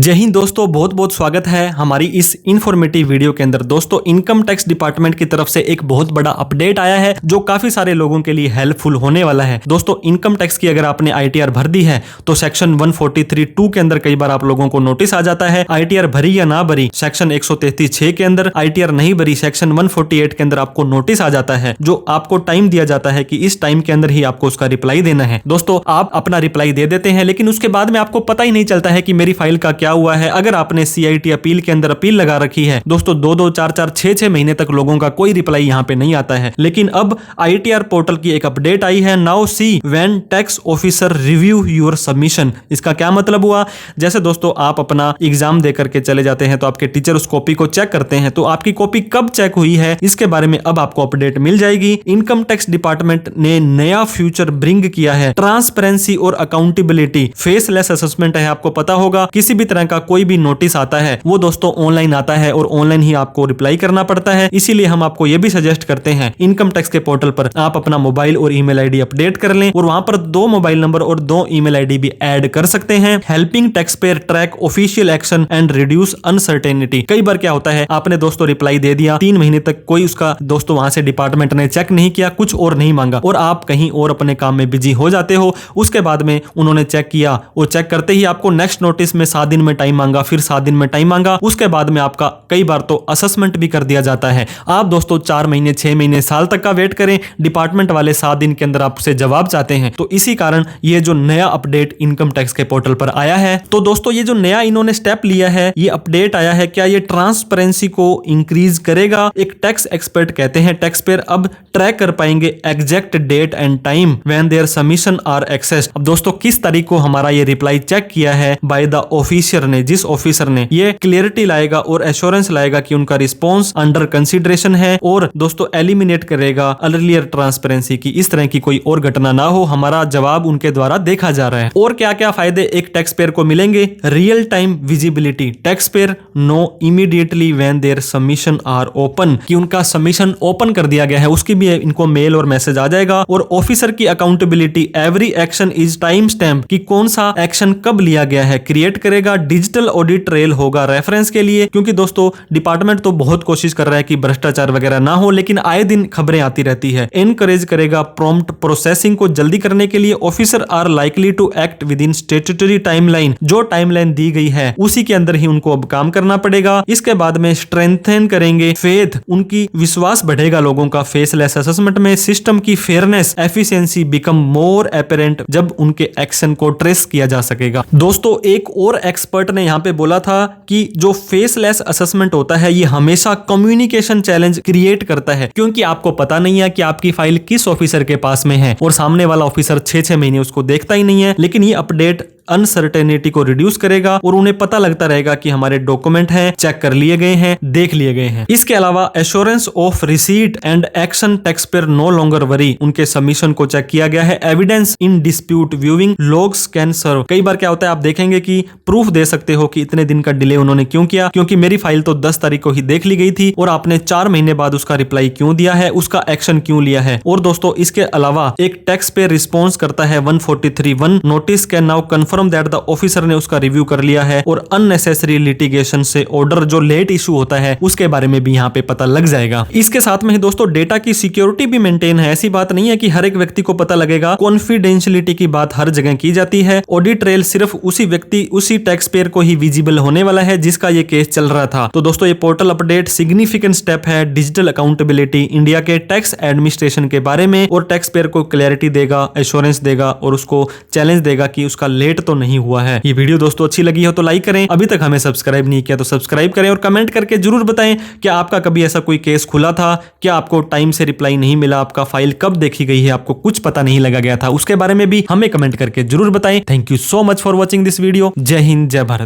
जय हिंद दोस्तों, बहुत बहुत स्वागत है हमारी इस इंफॉर्मेटिव वीडियो के अंदर। दोस्तों, इनकम टैक्स डिपार्टमेंट की तरफ से एक बहुत बड़ा अपडेट आया है जो काफी सारे लोगों के लिए हेल्पफुल होने वाला है। दोस्तों, इनकम टैक्स की अगर आपने आईटीआर भर दी है तो सेक्शन 143(2) के अंदर कई बार आप लोगों को नोटिस आ जाता है। आईटीआर भरी या ना भरी, सेक्शन 133(6) के अंदर आईटीआर नहीं भरी, सेक्शन 148 के अंदर आपको नोटिस आ जाता है, जो आपको टाइम दिया जाता है कि इस टाइम के अंदर ही आपको उसका रिप्लाई देना है। दोस्तों, आप अपना रिप्लाई दे देते हैं, लेकिन उसके बाद में आपको पता ही नहीं चलता है कि मेरी फाइल का क्या हुआ है। अगर आपने सीआईटी अपील के अंदर अपील लगा रखी है दोस्तों, 2-2, 4-4, 6-6 महीने तक लोगों का कोई रिप्लाई यहां पे नहीं आता है। लेकिन अब आईटीआर पोर्टल की एक अपडेट आई है, now see when tax officer review your submission. इसका क्या मतलब हुआ? जैसे दोस्तों, आप अपना एग्जाम दे करके चले जाते हैं तो आपके टीचर उस कॉपी को चेक करते हैं, तो आपकी कॉपी कब चेक हुई है इसके बारे में अब आपको अपडेट मिल जाएगी। इनकम टैक्स डिपार्टमेंट ने नया फ्यूचर ब्रिंग किया है, ट्रांसपेरेंसी और अकाउंटेबिलिटी। फेसलेस असेसमेंट है, आपको पता होगा किसी भी तरह का कोई भी नोटिस आता है वो दोस्तों ऑनलाइन आता है और ऑनलाइन ही आपको रिप्लाई करना पड़ता है। इसीलिए हम आपको ये भी सजेस्ट करते हैं, इनकम टैक्स के पोर्टल पर आप अपना मोबाइल और ईमेल आईडी अपडेट कर लें, और वहां पर 2 मोबाइल नंबर और 2 ईमेल आईडी भी ऐड कर सकते हैं। Helping tax payer track official action and reduce uncertainty. कई बार क्या होता है, आपने दोस्तों रिप्लाई दे दिया, 3 महीने तक कोई उसका दोस्तों वहां से डिपार्टमेंट ने चेक नहीं किया, कुछ और नहीं मांगा, और आप कहीं और अपने काम में बिजी हो जाते हो। उसके बाद में उन्होंने चेक किया, वो चेक करते ही आपको नेक्स्ट नोटिस में 7 दिन में टाइम मांगा, फिर 7 दिन में टाइम मांगा, उसके बाद में आपका कई बार तो असेसमेंट भी कर दिया जाता है। आप दोस्तों 4 महीने, 6 महीने, साल तक का वेट करें, डिपार्टमेंट वाले 7 दिन के अंदर आपसे जवाब चाहते हैं। तो इसी कारण ये जो नया अपडेट इनकम टैक्स के पोर्टल पर आया है, तो दोस्तों ये जो नया इन्होंने स्टेप लिया है, ये अपडेट आया है, क्या ये ट्रांसपेरेंसी को इंक्रीज करेगा? एक टैक्स एक्सपर्ट कहते हैं टैक्स पेयर अब ट्रैक कर पाएंगे exact date and time when their submission are accessed. अब दोस्तों, किस तारीख को हमारा ये रिप्लाई चेक किया है बाय द ऑफिसर ने, जिस ऑफिसर ने, ये क्लियरिटी लाएगा और एश्योरेंस लाएगा कि उनका रिस्पॉन्स अंडर कंसिडरेशन है, और दोस्तों एलिमिनेट करेगा अर्लियर ट्रांसपेरेंसी की इस तरह की कोई और घटना ना हो, हमारा जवाब उनके द्वारा देखा जा रहा है। और क्या क्या फायदे एक टैक्स पेयर को मिलेंगे? Real time visibility, tax payer know immediately when their submission are open, कि उनका सबमिशन ओपन कर दिया गया है उसकी भी इनको मेल और मैसेज आ जाएगा। और ऑफिसर की accountability, every action is time stamp, कि कौन सा एक्शन कब लिया गया है क्रिएट करेगा। डिजिटल ऑडिट ट्रेल होगा रेफरेंस के लिए, क्योंकि दोस्तों डिपार्टमेंट तो बहुत कोशिश कर रहा है कि भ्रष्टाचार वगैरह ना हो, लेकिन आए दिन खबरें आती रहती है। एनकरेज करेगा प्रॉम्प्ट प्रोसेसिंग को जल्दी करने के लिए। Officer are likely to act within statutory timeline, जो टाइमलाइन दी गई है उसी के अंदर ही उनको अब काम करना पड़ेगा। इसके बाद में स्ट्रेंथन करेंगे फेथ, उनकी विश्वास बढ़ेगा लोगों का फेसलेस असेसमेंट में। सिस्टम की fairness efficiency become more apparent, जब उनके एक्शन को ट्रेस किया जा सकेगा। दोस्तों, एक और एक्सपर्ट ने यहां पे बोला था कि जो फेसलेस असेसमेंट होता है ये हमेशा कम्युनिकेशन चैलेंज क्रिएट करता है, क्योंकि आपको पता नहीं है कि आपकी फाइल किस ऑफिसर के पास में है, और सामने वाला ऑफिसर 6-6 महीने उसको देखता ही नहीं है। लेकिन ये अपडेट अनसर्टेनिटी को रिड्यूस करेगा और उन्हें पता लगता रहेगा कि हमारे डॉक्यूमेंट हैं, चेक कर लिए गए हैं, देख लिए गए हैं। इसके अलावा assurance of receipt and action, tax payer no longer worry, उनके सबमिशन को चेक किया गया है। Evidence in dispute viewing logs can serve, कई बार क्या होता है आप देखेंगे कि प्रूफ दे सकते हो कि इतने दिन का डिले उन्होंने क्यों किया, क्योंकि मेरी फाइल तो 10 तारीख को ही देख ली गई थी और आपने 4 महीने बाद उसका रिप्लाई क्यों दिया है, उसका एक्शन क्यों लिया है। और दोस्तों, इसके अलावा एक टैक्स पेयर रिस्पॉन्स करता है 143(1) notice can now confirm that the officer ने उसका रिव्यू कर लिया है, और अननेसेसरी लिटिगेशन से ऑर्डर जो लेट इशू होता है उसके बारे में भी यहाँ पे पता लग जाएगा। इसके साथ में ही दोस्तों डेटा की सिक्योरिटी भी मेंटेन है। ऐसी बात नहीं है कि हर एक व्यक्ति को पता लगेगा, कॉन्फिडेंशियलिटी की बात हर जगह की जाती है। ऑडिट ट्रेल सिर्फ उसी व्यक्ति, उसी टैक्स पेयर को ही विजिबल होने वाला है जिसका ये केस चल रहा था। तो दोस्तों, ये पोर्टल अपडेट सिग्निफिकेंट स्टेप है डिजिटल अकाउंटेबिलिटी इंडिया के टैक्स एडमिनिस्ट्रेशन के बारे में, और टैक्स पेयर को क्लैरिटी देगा, एश्योरेंस देगा, और उसको चैलेंज देगा कि उसका लेट तो नहीं हुआ है। ये वीडियो दोस्तों अच्छी लगी हो तो लाइक करें, अभी तक हमें सब्सक्राइब नहीं किया तो सब्सक्राइब करें, और कमेंट करके जरूर बताएं क्या आपका कभी ऐसा कोई केस खुला था, क्या आपको टाइम से रिप्लाई नहीं मिला, आपका फाइल कब देखी गई है, आपको कुछ पता नहीं लगा गया था, उसके बारे में भी हमें कमेंट करके जरूर बताएं। Thank you so much for watching this video. जय हिंद, जय भारत।